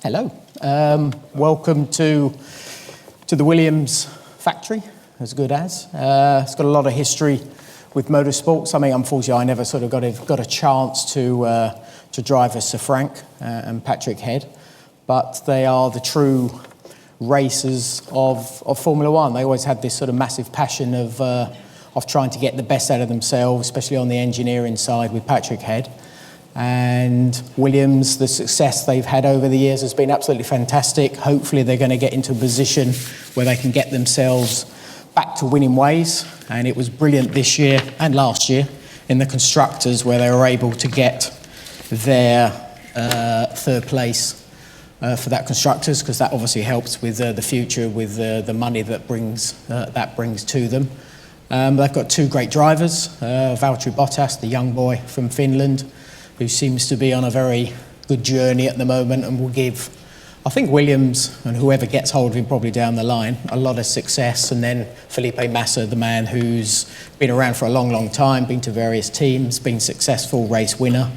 Hello. Welcome to the Williams factory, as good as. It's got a lot of history with motorsport. Something, unfortunately, I never sort of got a chance to drive as Sir Frank and Patrick Head, but they are the true racers of Formula One. They always had this sort of massive passion of trying to get the best out of themselves, especially on the engineering side with Patrick Head. And Williams, the success they've had over the years has been absolutely fantastic. Hopefully they're going to get into a position where they can get themselves back to winning ways. And it was brilliant this year and last year in the constructors, where they were able to get their third place for that constructors, because that obviously helps with the future, with the money that brings to them. They've got two great drivers, Valtteri Bottas, the young boy from Finland, who seems to be on a very good journey at the moment and will give, I think, Williams and whoever gets hold of him probably down the line a lot of success. And then Felipe Massa, the man who's been around for a long, long time, been to various teams, been successful race winner,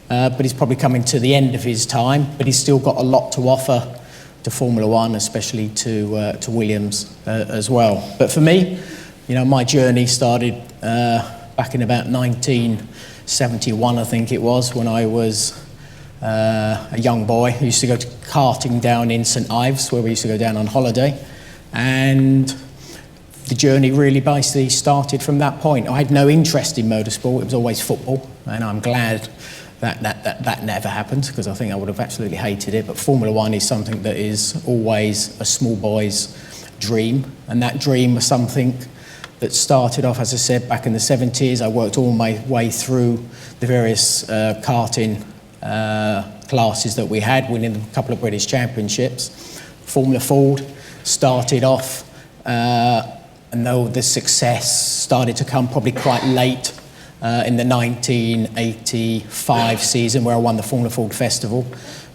but he's probably coming to the end of his time, but he's still got a lot to offer to Formula One, especially to Williams as well. But for me, you know, my journey started back in about 1971, I think it was, when I was a young boy who used to go to karting down in St Ives, where we used to go down on holiday. And the journey really basically started from that point. I had no interest in motorsport, it was always football, and I'm glad that never happened, because I think I would have absolutely hated it. But Formula One is something that is always a small boy's dream, and that dream was something that started off, as I said, back in the 70s. I worked all my way through the various karting classes that we had, winning a couple of British championships. Formula Ford started off, and though the success started to come probably quite late in the 1985 season, where I won the Formula Ford Festival.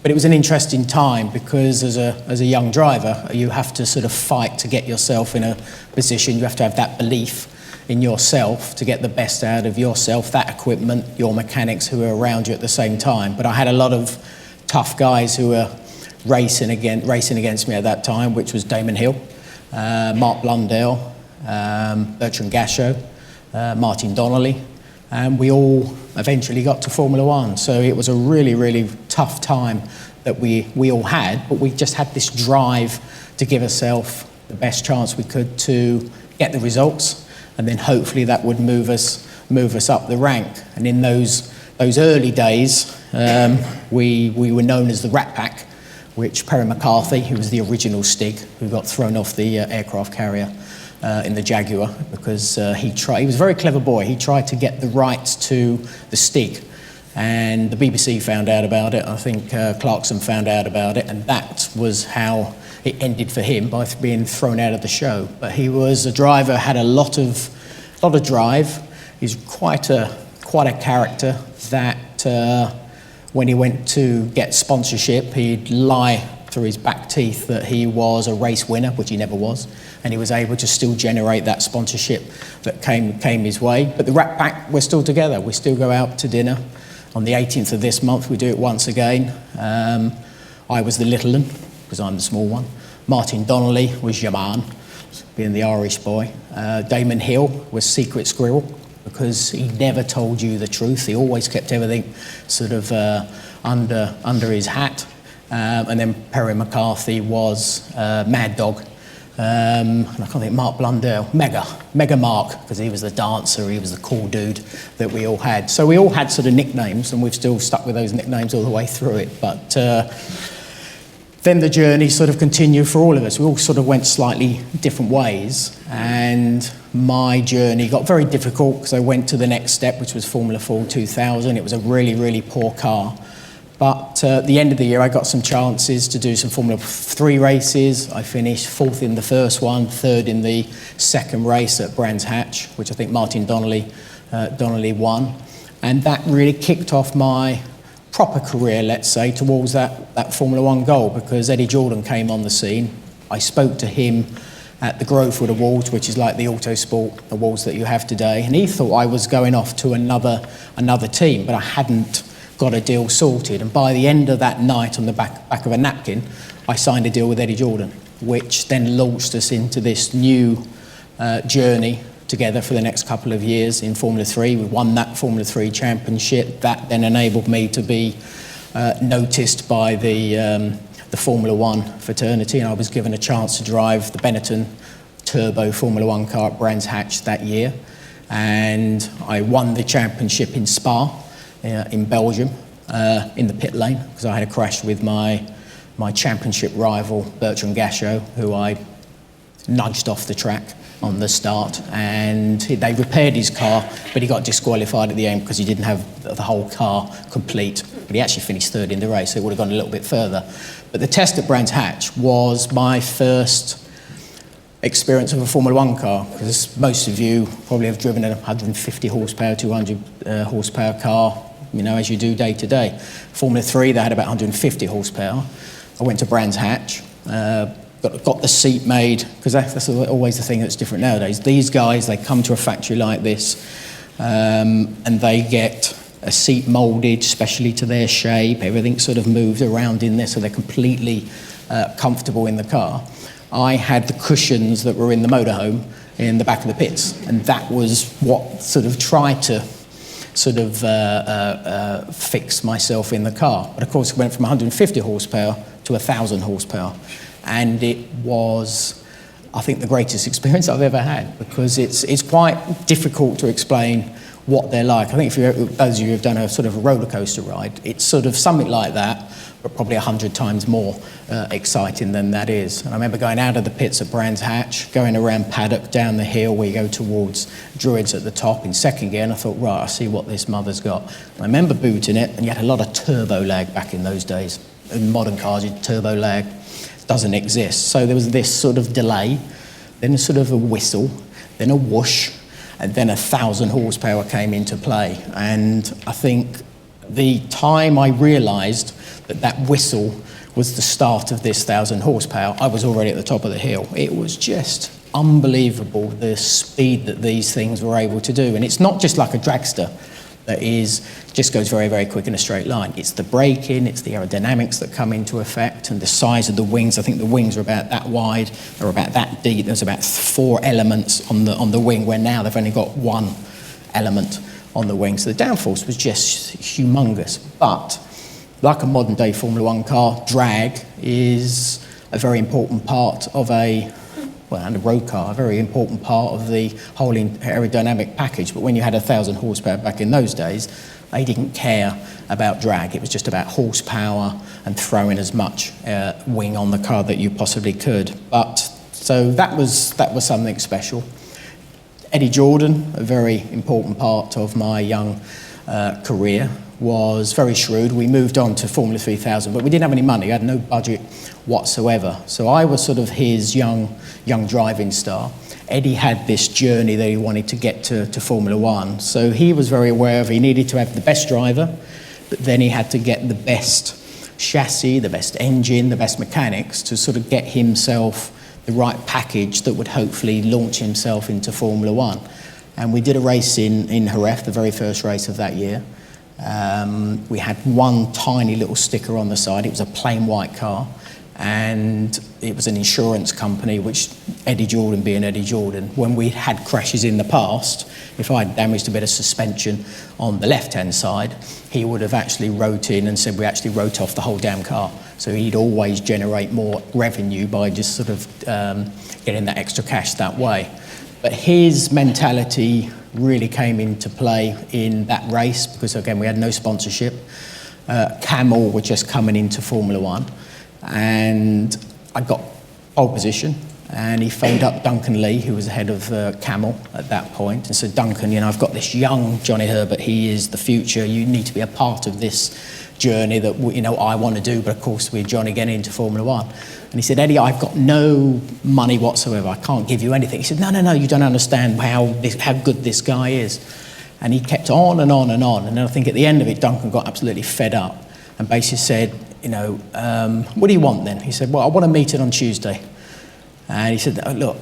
But it was an interesting time, because as a young driver, you have to sort of fight to get yourself in a position. You have to have that belief in yourself to get the best out of yourself, that equipment, your mechanics who are around you at the same time. But I had a lot of tough guys who were racing against me at that time, which was Damon Hill, Mark Blundell, Bertrand Gachot, Martin Donnelly. And we all eventually got to Formula One. So it was a really, really tough time that we all had, but we just had this drive to give ourselves the best chance we could to get the results, and then hopefully that would move us up the rank. And in those early days, we were known as the Rat Pack, which Perry McCarthy, who was the original Stig, who got thrown off the aircraft carrier in the Jaguar, because he was a very clever boy. He tried to get the rights to the Stig, and the BBC found out about it. I think Clarkson found out about it, and that was how it ended for him, by being thrown out of the show. But he was a driver, had a lot of drive. He's quite a character that when he went to get sponsorship, he'd lie through his back teeth that he was a race winner, which he never was, and he was able to still generate that sponsorship that came his way. But the Rat Pack, we're still together. We still go out to dinner. On the 18th of this month, we do it once again. I was the little one, because I'm the small one. Martin Donnelly was Yaman, being the Irish boy. Damon Hill was Secret Squirrel, because he never told you the truth. He always kept everything sort of under his hat. And then Perry McCarthy was Mad Dog. And I can't think, Mark Blundell, Mega Mark, because he was the dancer, he was the cool dude that we all had. So we all had sort of nicknames, and we've still stuck with those nicknames all the way through it. But then the journey sort of continued for all of us. We all sort of went slightly different ways, and my journey got very difficult, because I went to the next step, which was Formula Ford 2000. It was a really, really poor car. But at the end of the year, I got some chances to do some Formula 3 races. I finished fourth in the first one, third in the second race at Brands Hatch, which I think Martin Donnelly won. And that really kicked off my proper career, let's say, towards that Formula One goal, because Eddie Jordan came on the scene. I spoke to him at the Grovewood Awards, which is like the Autosport Awards that you have today, and he thought I was going off to another team, but I hadn't got a deal sorted. And by the end of that night, on the back of a napkin, I signed a deal with Eddie Jordan, which then launched us into this new journey together for the next couple of years in Formula 3. We won that Formula 3 championship. That then enabled me to be noticed by the Formula 1 fraternity, and I was given a chance to drive the Benetton Turbo Formula 1 car at Brands Hatch that year. And I won the championship in Spa, in Belgium, in the pit lane, because I had a crash with my championship rival, Bertrand Gachot, who I nudged off the track on the start, and they repaired his car, but he got disqualified at the end because he didn't have the whole car complete. But he actually finished third in the race, so it would have gone a little bit further. But the test at Brands Hatch was my first experience of a Formula 1 car, because most of you probably have driven a 150 horsepower, 200 horsepower car, you know, as you do day to day. Formula 3, they had about 150 horsepower. I went to Brands Hatch, got the seat made, because that's always the thing that's different nowadays. These guys, they come to a factory like this, and they get a seat moulded specially to their shape. Everything sort of moves around in there, so they're completely comfortable in the car. I had the cushions that were in the motorhome in the back of the pits, and that was what sort of tried to sort of fix myself in the car. But of course, it went from 150 horsepower to 1,000 horsepower, and it was, I think, the greatest experience I've ever had, because it's quite difficult to explain what they're like. I think if those of you who've done a sort of a roller coaster ride, it's sort of something like that, but probably 100 times more exciting than that is. And I remember going out of the pits at Brands Hatch, going around paddock, down the hill where you go towards Druids at the top in second gear, and I thought, right, I see what this mother's got. And I remember booting it, and you had a lot of turbo lag back in those days. In modern cars, turbo lag doesn't exist. So there was this sort of delay, then a sort of a whistle, then a whoosh, and then 1,000 horsepower came into play. And I think the time I realised that whistle was the start of this 1,000 horsepower, I was already at the top of the hill. It was just unbelievable, the speed that these things were able to do. And it's not just like a dragster that just goes very, very quick in a straight line. It's the braking, it's the aerodynamics that come into effect, and the size of the wings. I think the wings are about that wide, they're about that deep. There's about 4 elements on the wing, where now they've only got 1 element on the wing. So the downforce was just humongous. But like a modern day Formula 1 car, drag is a very important part of and a road car, a very important part of the whole aerodynamic package. But when you had 1,000 horsepower back in those days, they didn't care about drag. It was just about horsepower and throwing as much wing on the car that you possibly could. But so that was something special. Eddie Jordan, a very important part of my young career, was very shrewd. We moved on to Formula 3000, but we didn't have any money. We had no budget whatsoever. So I was sort of his young driving star. Eddie had this journey that he wanted to get to Formula 1. So he was very aware of he needed to have the best driver, but then he had to get the best chassis, the best engine, the best mechanics to sort of get himself the right package that would hopefully launch himself into Formula 1. And we did a race in Jerez, the very first race of that year. We had one tiny little sticker on the side. It was a plain white car, and it was an insurance company, which Eddie Jordan being Eddie Jordan, when we had crashes in the past, if I had damaged a bit of suspension on the left-hand side, he would have actually wrote in and said we actually wrote off the whole damn car. So he'd always generate more revenue by just sort of getting that extra cash that way. But his mentality really came into play in that race because, again, we had no sponsorship. Camel were just coming into Formula 1, and I got pole position, and he phoned up Duncan Lee, who was the head of Camel at that point, and said, Duncan, I've got this young Johnny Herbert. He is the future. You need to be a part of this journey that I want to do, but of course with Johnny getting into Formula 1. And he said, Eddie, I've got no money whatsoever. I can't give you anything. He said, no, you don't understand how good this guy is. And he kept on and on and on. And then I think at the end of it, Duncan got absolutely fed up and basically said, what do you want then? He said, well, I want a meeting on Tuesday. And he said, look,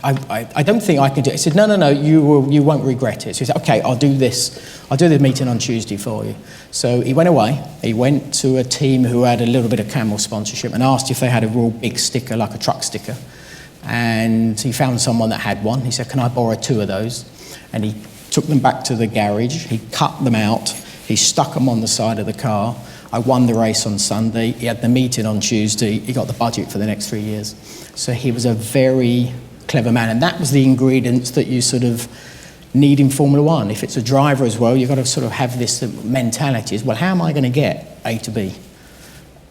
I don't think I can do it. He said, no, you won't regret it. So he said, okay, I'll do this. I'll do the meeting on Tuesday for you. So he went away. He went to a team who had a little bit of camel sponsorship and asked if they had a real big sticker, like a truck sticker. And he found someone that had one. He said, "Can I borrow 2 of those?" And he took them back to the garage. He cut them out. He stuck them on the side of the car. I won the race on Sunday. He had the meeting on Tuesday. He got the budget for the next 3 years. So he was a very clever man. And that was the ingredients that you sort of need in Formula One. If it's a driver as well, you've got to sort of have this mentality is, well, how am I going to get A to B?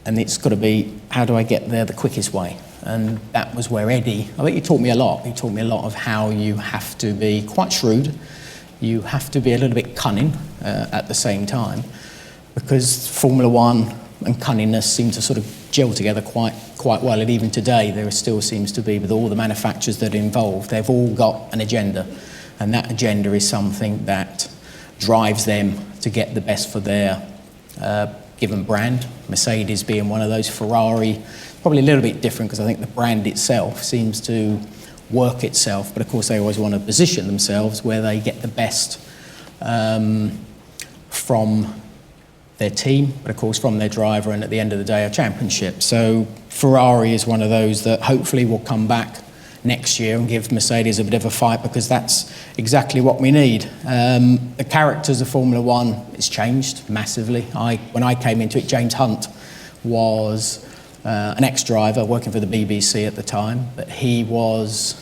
And it's got to be, how do I get there the quickest way? And that was where Eddie, I think he taught me a lot. He taught me a lot of how you have to be quite shrewd. You have to be a little bit cunning at the same time, because Formula One and cunningness seem to sort of gel together quite well. And even today, there still seems to be, with all the manufacturers that are involved, they've all got an agenda. And that agenda is something that drives them to get the best for their given brand. Mercedes being one of those, Ferrari, probably a little bit different because I think the brand itself seems to work itself, but of course they always want to position themselves where they get the best from their team, but of course from their driver, and at the end of the day a championship. So Ferrari is one of those that hopefully will come back next year and give Mercedes a bit of a fight, because that's exactly what we need. The characters of Formula One has changed massively. When I came into it, James Hunt was an ex-driver working for the BBC at the time, but he was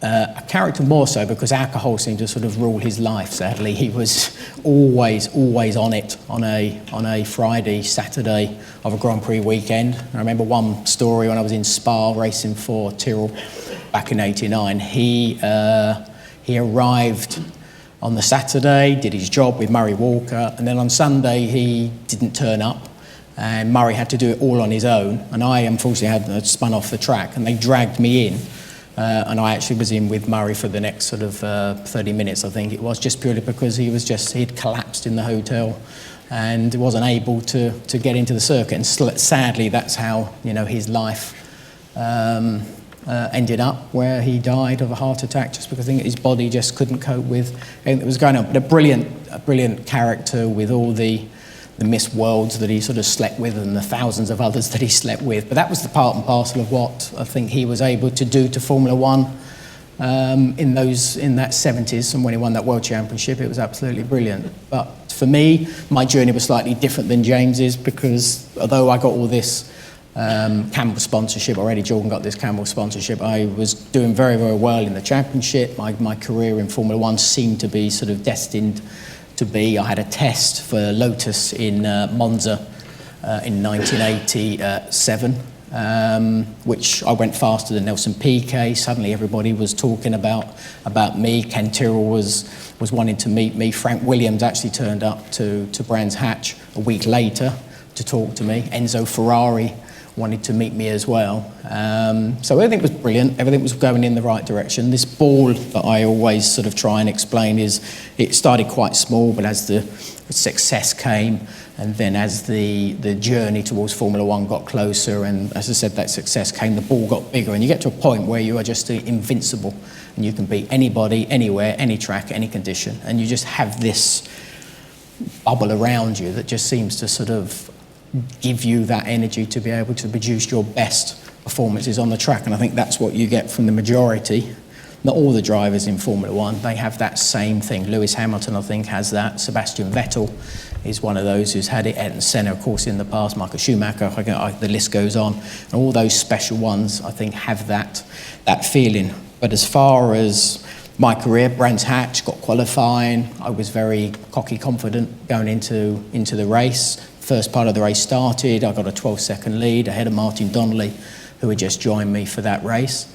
a character more so because alcohol seemed to sort of rule his life, sadly. He was always on it on a Friday, Saturday of a Grand Prix weekend. I remember one story when I was in Spa racing for Tyrrell back in '89. He arrived on the Saturday, did his job with Murray Walker, and then on Sunday he didn't turn up. And Murray had to do it all on his own, and I unfortunately had spun off the track, and they dragged me in, and I actually was in with Murray for the next sort of 30 minutes, I think it was, just purely because he'd collapsed in the hotel and wasn't able to get into the circuit. And sadly, that's how his life ended up, where he died of a heart attack, just because I think his body just couldn't cope with everything that was going on. But a brilliant character, with all the Miss Worlds that he sort of slept with and the thousands of others that he slept with. But that was the part and parcel of what I think he was able to do to Formula One in that 70s, and when he won that World Championship, it was absolutely brilliant. But for me, my journey was slightly different than James's, because although I got all this Campbell sponsorship already, Jordan got this Campbell sponsorship, I was doing very, very well in the championship. My career in Formula One seemed to be sort of destined to be. I had a test for Lotus in Monza in 1987, which I went faster than Nelson Piquet. Suddenly everybody was talking about me. Ken Tyrrell was wanting to meet me. Frank Williams actually turned up to Brands Hatch a week later to talk to me. Enzo Ferrari wanted to meet me as well. So everything was brilliant, everything was going in the right direction. This ball that I always sort of try and explain is, it started quite small, but as the success came, and then as the journey towards Formula One got closer, and as I said, that success came, the ball got bigger, and you get to a point where you are just invincible, and you can beat anybody, anywhere, any track, any condition, and you just have this bubble around you that just seems to sort of give you that energy to be able to produce your best performances on the track. And I think that's what you get from the majority, not all the drivers in Formula One. They have that same thing. Lewis Hamilton, I think, has that. Sebastian Vettel is one of those who's had it. Ayrton Senna, of course, in the past. Michael Schumacher, the list goes on. And all those special ones, I think, have that feeling. But as far as my career, Brands Hatch, got qualifying. I was very cocky, confident going into the race. First part of the race started, I got a 12-second lead ahead of Martin Donnelly, who had just joined me for that race.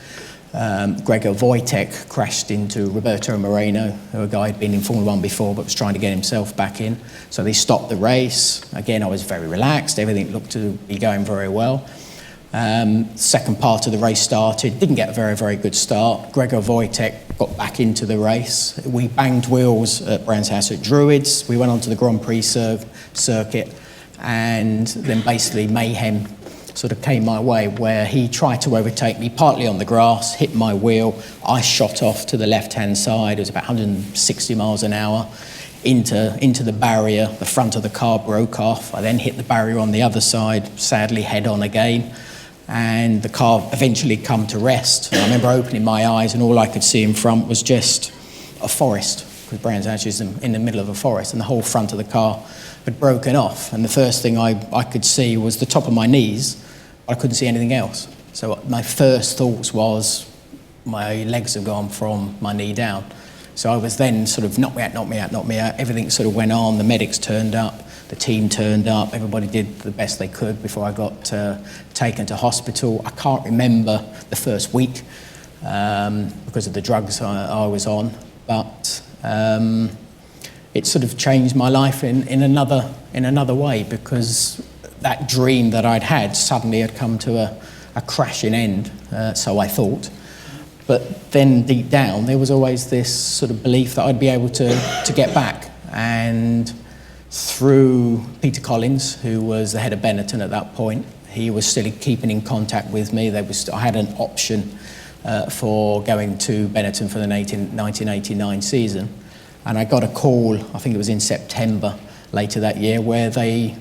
Gregor Wojtek crashed into Roberto Moreno, who a guy who'd been in Formula One before but was trying to get himself back in. So they stopped the race. Again, I was very relaxed. Everything looked to be going very well. Second part of the race started. Didn't get a very, very good start. Gregor Wojtek got back into the race. We banged wheels at Brands House at Druids. We went on to the Grand Prix circuit. And then basically mayhem sort of came my way, where he tried to overtake me partly on the grass, hit my wheel. I shot off to the left-hand side. It was about 160 miles an hour. into the barrier. The front of the car broke off. I then hit the barrier on the other side, sadly head on again, and the car eventually come to rest. And I remember opening my eyes and all I could see in front was just a forest, because Brands Hatch is in the middle of a forest, and the whole front of the car had broken off. And the first thing I could see was the top of my knees, but I couldn't see anything else. So my first thoughts was, my legs have gone from my knee down. So I was then sort of knock me out. Everything sort of went on. The medics turned up, the team turned up. Everybody did the best they could before I got taken to hospital. I can't remember the first week because of the drugs I was on, but it sort of changed my life in another way, because that dream that I'd had suddenly had come to a crashing end, so I thought. But then deep down, there was always this sort of belief that I'd be able to get back. And through Peter Collins, who was the head of Benetton at that point, he was still keeping in contact with me. I had an option for going to Benetton for the 1989 season. And I got a call, I think it was in September later that year, where they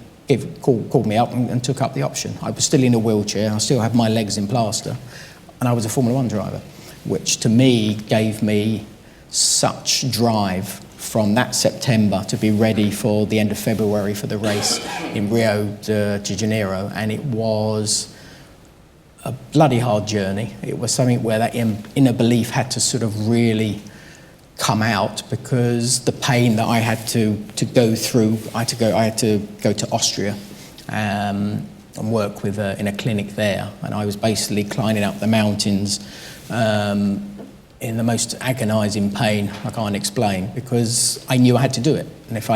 called me up and took up the option. I was still in a wheelchair, I still had my legs in plaster, and I was a Formula One driver, which to me gave me such drive from that September to be ready for the end of February for the race in Rio de Janeiro. And it was a bloody hard journey. It was something where that inner belief had to sort of really come out, because the pain that I had to go through, I had to go to Austria and work with in a clinic there, and I was basically climbing up the mountains in the most agonising pain I can't explain, because I knew I had to do it, and if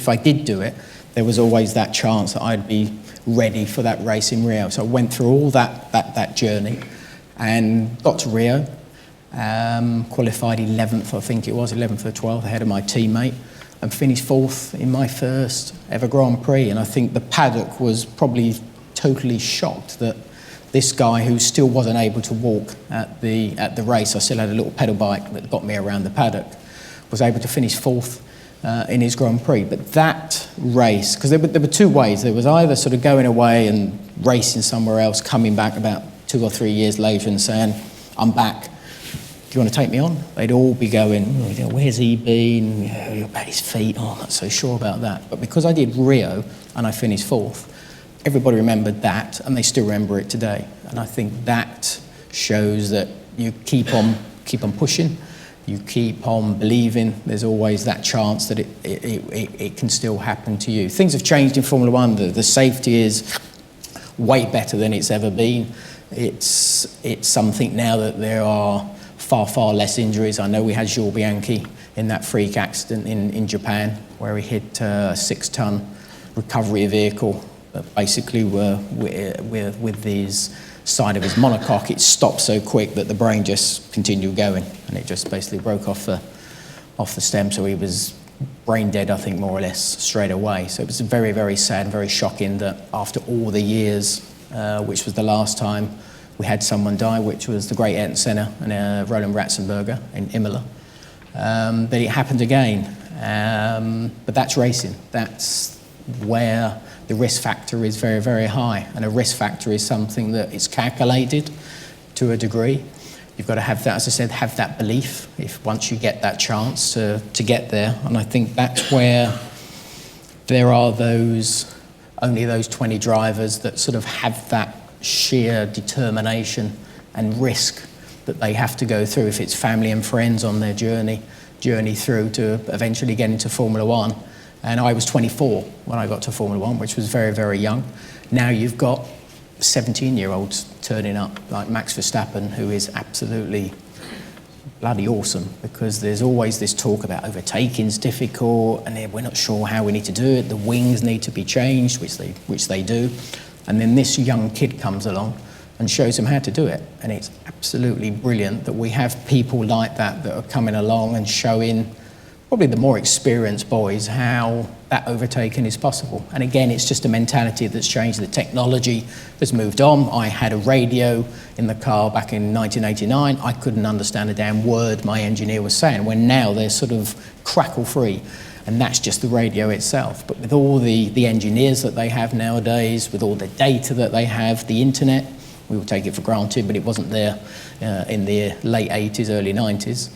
I did do it, there was always that chance that I'd be ready for that race in Rio. So I went through all that journey and got to Rio. Qualified 11th, I think it was, 11th or 12th, ahead of my teammate, and finished 4th in my first ever Grand Prix. And I think the paddock was probably totally shocked that this guy, who still wasn't able to walk at the race, I still had a little pedal bike that got me around the paddock, was able to finish 4th in his Grand Prix. But that race, because there were two ways. There was either sort of going away and racing somewhere else, coming back about 2 or 3 years later and saying, I'm back. Do you want to take me on? They'd all be going, oh, where's he been? About his feet. Oh, I'm not so sure about that. But because I did Rio and I finished 4th, everybody remembered that, and they still remember it today. And I think that shows that you keep on pushing, you keep on believing. There's always that chance that it can still happen to you. Things have changed in Formula One. The safety is way better than it's ever been. It's something now that there are far less injuries. I know we had Jules Bianchi in that freak accident in Japan, where he hit a 6-ton recovery vehicle that basically were with his side of his monocoque. It stopped so quick that the brain just continued going, and it just basically broke off the stem. So he was brain dead, I think, more or less straight away. So it was very, very sad and very shocking that after all the years, which was the last time we had someone die, which was the great Ayrton Senna and Roland Ratzenberger in Imola, that it happened again. But that's racing. That's where the risk factor is very, very high. And a risk factor is something that is calculated to a degree. You've got to have that, as I said, have that belief if once you get that chance to get there. And I think that's where there are only those 20 drivers that sort of have that sheer determination and risk that they have to go through, if it's family and friends on their journey through to eventually get into Formula One. And I was 24 when I got to Formula One, which was very, very young. Now you've got 17-year-olds turning up, like Max Verstappen, who is absolutely bloody awesome, because there's always this talk about overtaking's difficult and we're not sure how we need to do it. The wings need to be changed, which they do. And then this young kid comes along and shows them how to do it. And it's absolutely brilliant that we have people like that are coming along and showing probably the more experienced boys how that overtaking is possible. And again, it's just a mentality that's changed. The technology has moved on. I had a radio in the car back in 1989. I couldn't understand a damn word my engineer was saying, when now they're sort of crackle free. and that's just the radio itself. But with all the engineers that they have nowadays, with all the data that they have, the internet, we will take it for granted, but it wasn't there in the late 80s, early 90s.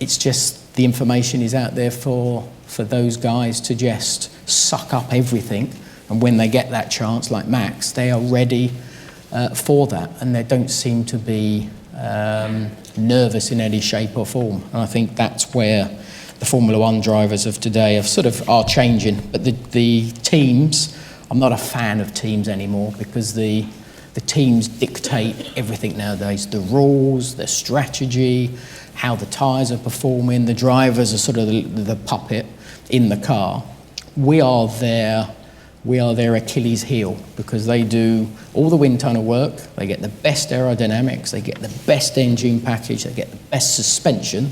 It's just the information is out there for those guys to just suck up everything, and when they get that chance, like Max, they are ready for that, and they don't seem to be nervous in any shape or form. And I think that's where the Formula One drivers of today are changing. But the teams, I'm not a fan of teams anymore, because the teams dictate everything nowadays. The rules, the strategy, how the tyres are performing. The drivers are sort of the puppet in the car. We are their Achilles heel, because they do all the wind tunnel work, they get the best aerodynamics, they get the best engine package, they get the best suspension.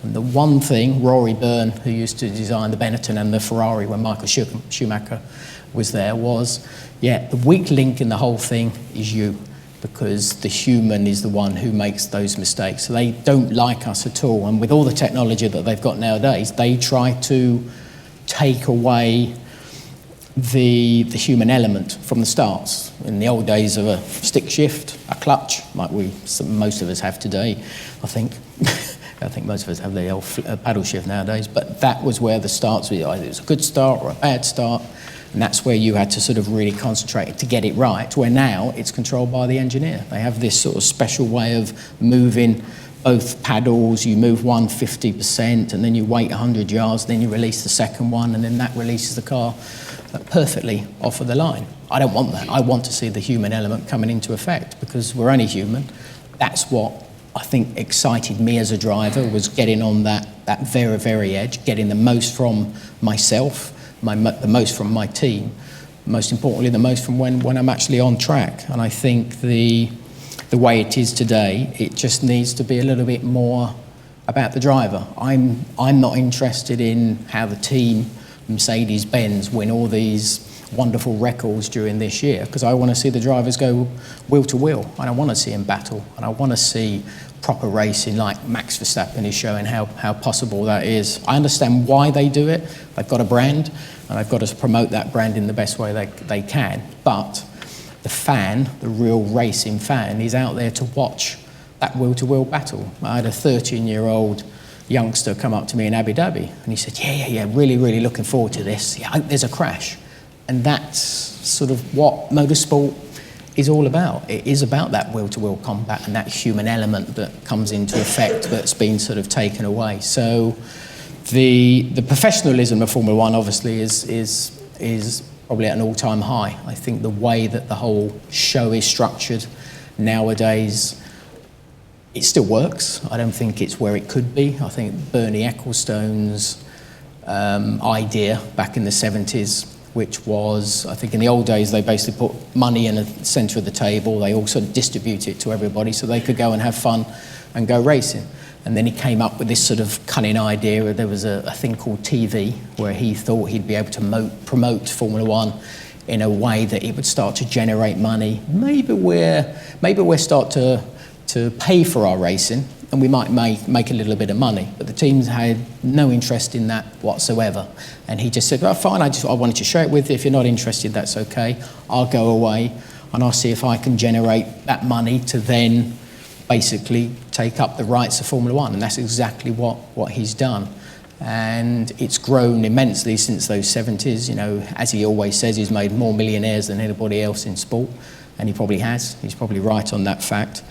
And the one thing, Rory Byrne, who used to design the Benetton and the Ferrari when Michael Schumacher was there, was, the weak link in the whole thing is you, because the human is the one who makes those mistakes. So they don't like us at all. And with all the technology that they've got nowadays, they try to take away the human element from the starts. In the old days of a stick shift, a clutch, like most of us have today, I think. I think most of us have the old paddle shift nowadays, but that was where the starts were. Either it was a good start or a bad start, and that's where you had to sort of really concentrate to get it right, where now it's controlled by the engineer. They have this sort of special way of moving both paddles. You move one 50%, and then you wait 100 yards, then you release the second one, and then that releases the car perfectly off of the line. I don't want that. I want to see the human element coming into effect, because we're only human. That's what I think excited me as a driver, was getting on that very, very edge, getting the most from myself, the most from my team, most importantly, the most from when I'm actually on track. And I think the way it is today, it just needs to be a little bit more about the driver. I'm not interested in how the team, Mercedes-Benz, win all these wonderful records during this year, because I want to see the drivers go wheel to wheel, and I want to see them battle, and I want to see proper racing like Max Verstappen is showing how possible that is. I understand why they do it. They've got a brand, and they've got to promote that brand in the best way they can. But the fan, the real racing fan, is out there to watch that wheel-to-wheel battle. I had a 13-year-old youngster come up to me in Abu Dhabi, and he said, yeah, really, really looking forward to this. Yeah, I hope there's a crash. And that's sort of what motorsport is all about. It is about that wheel-to-wheel combat and that human element that comes into effect that's been sort of taken away. So the professionalism of Formula One obviously is probably at an all-time high. I think the way that the whole show is structured nowadays, it still works. I don't think it's where it could be. I think Bernie Ecclestone's idea back in the 70s, which was, I think in the old days, they basically put money in the centre of the table. They also distribute it to everybody so they could go and have fun and go racing. And then he came up with this sort of cunning idea where there was a thing called TV, where he thought he'd be able to promote Formula One in a way that it would start to generate money. Maybe we'll start to pay for our racing, and we might make a little bit of money. But the teams had no interest in that whatsoever. And he just said, well, fine, I wanted to share it with you. If you're not interested, that's okay. I'll go away and I'll see if I can generate that money to then basically take up the rights of Formula One. And that's exactly what he's done. And it's grown immensely since those 70s. You know, as he always says, he's made more millionaires than anybody else in sport. And he probably has. He's probably right on that fact.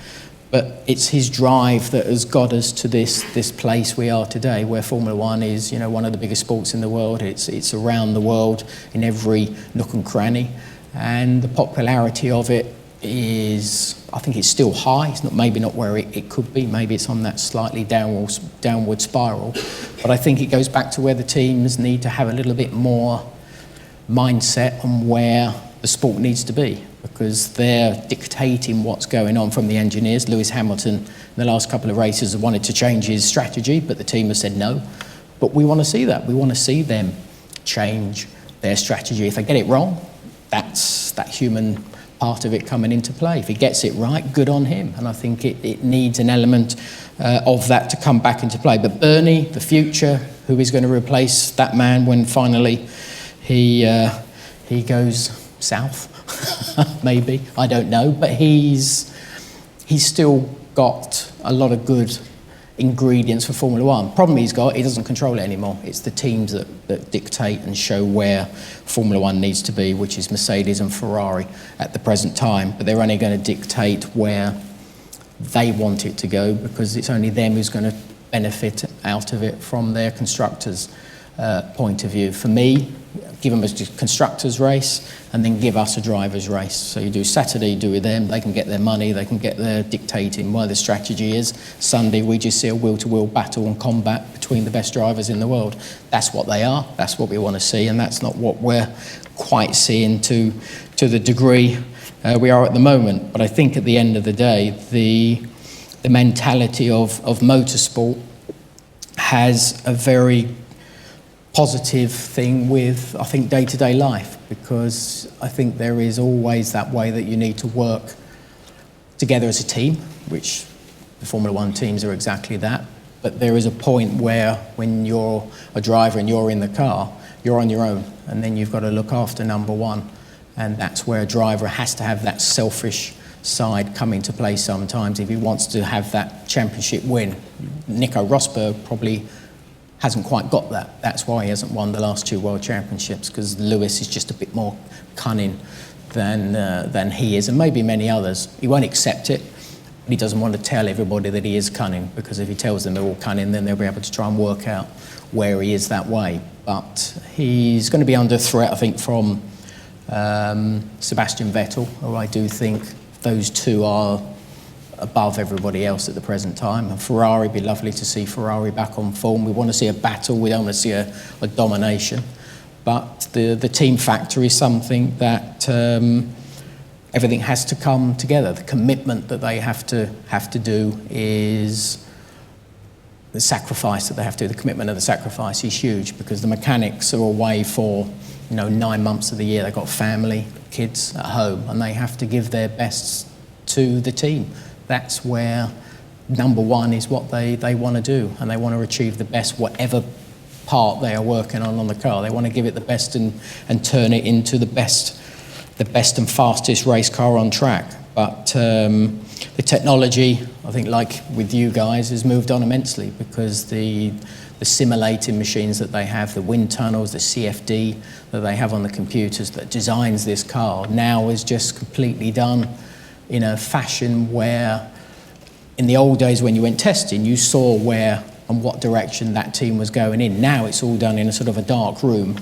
But it's his drive that has got us to this place we are today, where Formula One is, you know, one of the biggest sports in the world. It's around the world in every nook and cranny, and the popularity of it is, I think it's still high. It's maybe not where it could be. Maybe it's on that slightly downward spiral. But I think it goes back to where the teams need to have a little bit more mindset on where the sport needs to be, because they're dictating what's going on from the engineers. Lewis Hamilton, in the last couple of races, have wanted to change his strategy, but the team has said no. But we want to see that. We want to see them change their strategy. If they get it wrong, that's that human part of it coming into play. If he gets it right, good on him. And I think it needs an element of that to come back into play. But Bernie, the future, who is going to replace that man when finally he goes south. Maybe, I don't know, but he's still got a lot of good ingredients for Formula One. Problem he doesn't control it anymore. It's the teams that dictate and show where Formula One needs to be, which is Mercedes and Ferrari at the present time, but they're only going to dictate where they want it to go, because it's only them who's going to benefit out of it from their constructors' point of view. For me, give them a constructors race and then give us a drivers race. So you do Saturday, do with them, they can get their money, they can get their dictating where the strategy is. Sunday we just see a wheel-to-wheel battle and combat between the best drivers in the world. That's what they are, that's what we want to see, and that's not what we're quite seeing to the degree we are at the moment. But I think at the end of the day, the mentality of motorsport has a very positive thing with, I think, day-to-day life, because I think there is always that way that you need to work together as a team, which the Formula One teams are exactly that. But there is a point where when you're a driver and you're in the car, you're on your own, and then you've got to look after number one. And that's where a driver has to have that selfish side come into play sometimes if he wants to have that championship win. Nico Rosberg probably hasn't quite got that. That's why he hasn't won the last 2 World Championships, because Lewis is just a bit more cunning than he is, and maybe many others. He won't accept it, but he doesn't want to tell everybody that he is cunning, because if he tells them they're all cunning, then they'll be able to try and work out where he is that way. But he's going to be under threat, I think, from Sebastian Vettel, who I do think those two are above everybody else at the present time. And Ferrari, it'd be lovely to see Ferrari back on form. We want to see a battle, we don't want to see a domination. But the team factor is something that everything has to come together. The commitment that they have to do is the sacrifice that they have to do. The commitment of the sacrifice is huge, because the mechanics are away for 9 months of the year. They've got family, kids at home, and they have to give their best to the team. That's where number one is what they want to do, and they want to achieve the best, whatever part they are working on the car. They want to give it the best and turn it into the best and fastest race car on track. But the technology, I think, like with you guys, has moved on immensely, because the simulating machines that they have, the wind tunnels, the CFD that they have on the computers that designs this car now is just completely done in a fashion where in the old days when you went testing, you saw where and what direction that team was going in. Now it's all done in a sort of a dark room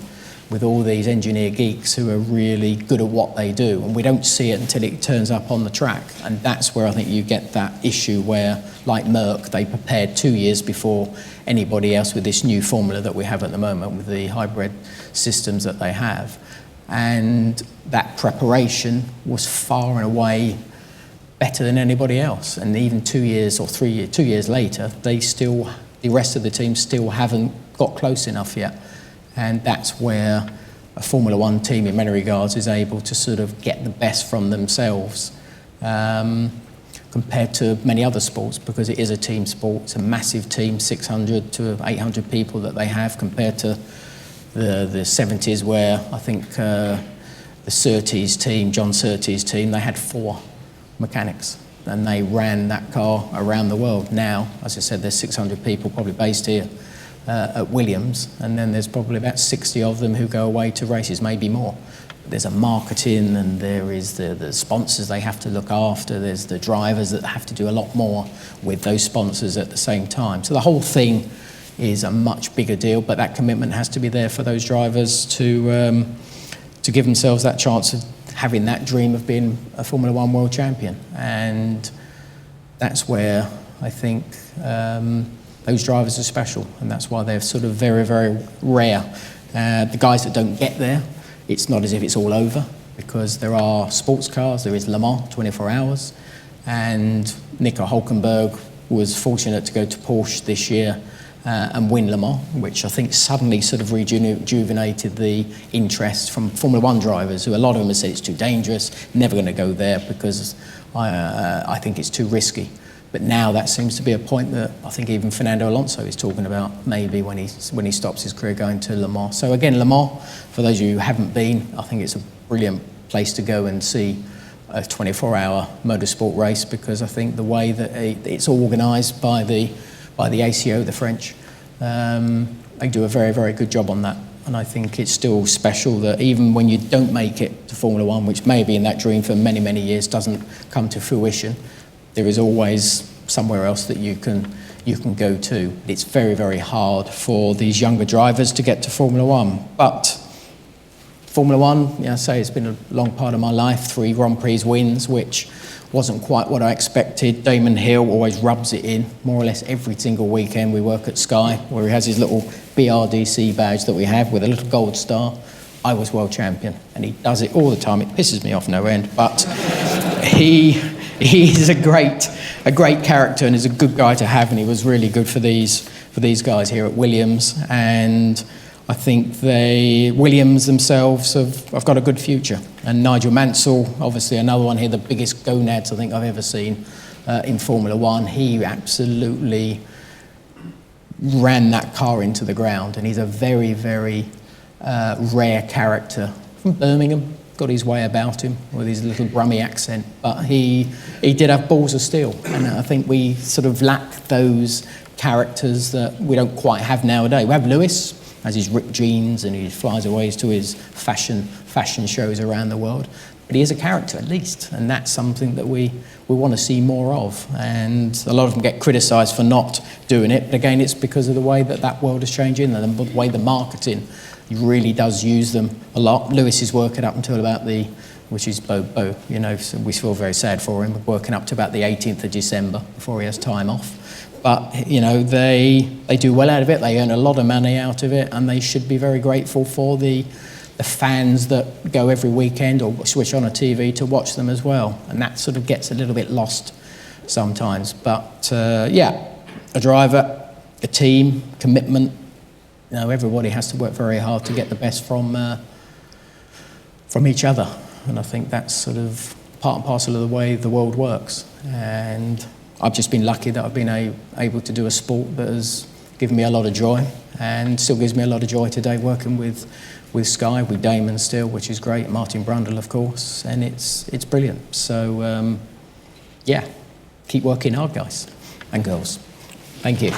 with all these engineer geeks who are really good at what they do, and we don't see it until it turns up on the track. And that's where I think you get that issue where, like Merck, they prepared 2 years before anybody else with this new formula that we have at the moment with the hybrid systems that they have. And that preparation was far and away better than anybody else. And even 2 years or 3 years, 2 years later, the rest of the team still haven't got close enough yet. And that's where a Formula One team, in many regards, is able to sort of get the best from themselves compared to many other sports, because it is a team sport. It's a massive team, 600 to 800 people that they have, compared to the 70s, where I think the Surtees team, John Surtees team, they had 4 mechanics, and they ran that car around the world. Now, as I said, there's 600 people probably based here at Williams, and then there's probably about 60 of them who go away to races, maybe more. There's a marketing, and there is the sponsors they have to look after. There's the drivers that have to do a lot more with those sponsors at the same time. So the whole thing is a much bigger deal, but that commitment has to be there for those drivers to give themselves that chance of having that dream of being a Formula One world champion. And that's where I think those drivers are special, and that's why they're sort of very, very rare. The guys that don't get there, it's not as if it's all over, because there are sports cars, there is Le Mans, 24 hours, and Nico Hülkenberg was fortunate to go to Porsche this year and win Le Mans, which I think suddenly sort of rejuvenated the interest from Formula One drivers, who a lot of them have said it's too dangerous, never going to go there because I think it's too risky. But now that seems to be a point that I think even Fernando Alonso is talking about, maybe when he stops his career, going to Le Mans. So again, Le Mans, for those of you who haven't been, I think it's a brilliant place to go and see a 24-hour motorsport race, because I think the way that it's organised by the ACO, the French, they do a very, very good job on that. And I think it's still special that even when you don't make it to Formula One, which maybe in that dream for many, many years doesn't come to fruition, there is always somewhere else that you can go to. It's very, very hard for these younger drivers to get to Formula One. But Formula One, I say it's been a long part of my life, 3 Grand Prix wins, which wasn't quite what I expected. Damon Hill always rubs it in, more or less every single weekend we work at Sky, where he has his little BRDC badge that we have with a little gold star. I was world champion, and he does it all the time. It pisses me off no end, but he's a great character and is a good guy to have, and he was really good for these guys here at Williams. And I think Williams themselves have got a good future. And Nigel Mansell, obviously another one here, the biggest gonads I think I've ever seen in Formula One. He absolutely ran that car into the ground, and he's a very, very rare character from Birmingham. Got his way about him with his little Brummie accent, but he did have balls of steel, and I think we sort of lack those characters that we don't quite have nowadays. We have Lewis, has his ripped jeans and he flies away to his fashion shows around the world, but he is a character at least, and that's something that we want to see more of. And a lot of them get criticised for not doing it, but again, it's because of the way that world is changing and the way the marketing really does use them a lot. Lewis is working up until about which is so we feel very sad for him, working up to about the 18th of December before he has time off. But, they do well out of it, they earn a lot of money out of it, and they should be very grateful for the fans that go every weekend or switch on a TV to watch them as well. And that sort of gets a little bit lost sometimes. But, a driver, a team, commitment, everybody has to work very hard to get the best from each other. And I think that's sort of part and parcel of the way the world works. And I've just been lucky that I've been able to do a sport that has given me a lot of joy, and still gives me a lot of joy today, working with Sky, with Damon still, which is great, Martin Brundle, of course, and it's brilliant. So, keep working hard, guys and girls. Thank you.